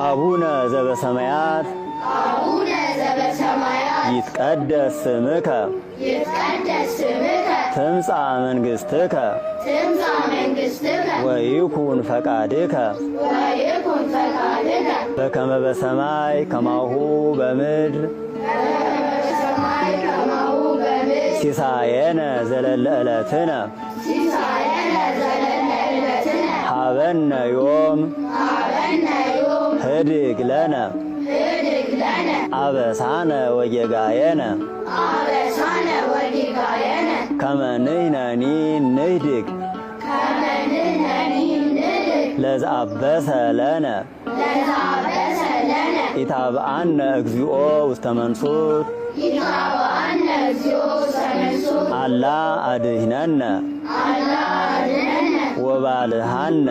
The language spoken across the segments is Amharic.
አቡነ ዘበሰማያት ይትቀደስ ስምከ ትምጻእ መንግሥትከ ወይኩን ፈቃድከ በከመ በሰማይ ከማሁ በምድር ሲሳየነ ዘለለ ዕለትነ ሀበነ ዮም ህድግ ለነ አበሳነ ወጌጋየነ ከመ ንሕነኒ ንህድግ ለዘአበሰ ለነ ኢታብአነ እግዚኦ ውስተ መንሱት አላ አድኅነነ ወባልሐነ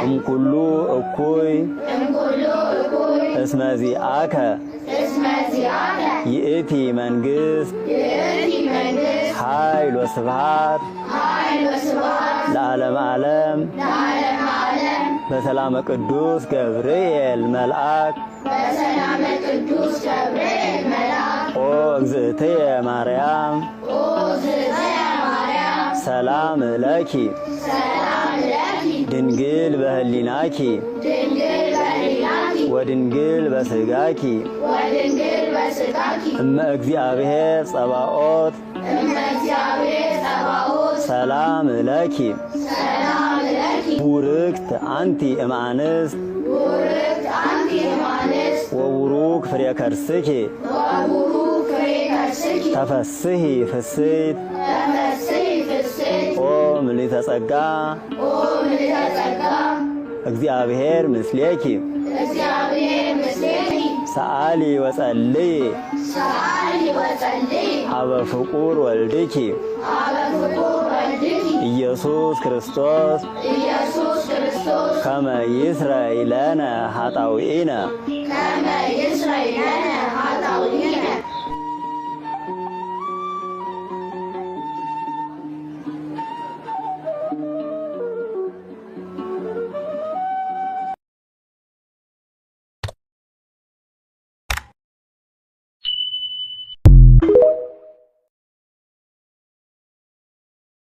እምኩሉ እኩይ እስመ ዚአከ ይእቲ መንግሥት ኃይል ወስብሐት ለዓለመ ዓለም በሰላመ ቅዱስ ገብርኤል መልአክ ኦ እግዝእትየ ማርያም ሰላም ለኪ ድንግል በህሊናኪ ወድንግል በስጋኪ እመ እግዚአብሔር ጸባኦት ሰላም ለኪ ቡርክት አንቲ እምአንስት ወቡሩክ ፍሬ ከርስኪ ተፈስሒ ፍስሕት ኦ ምልዕተ ጸጋ እግዚአብሔር ምስሌኪ ሰአሊ ወጸልይ ሀበ ፍቁር ወልድኪ ኢየሱስ ክርስቶስ ከመ ይስረይ ለነ ኃጣውኢነ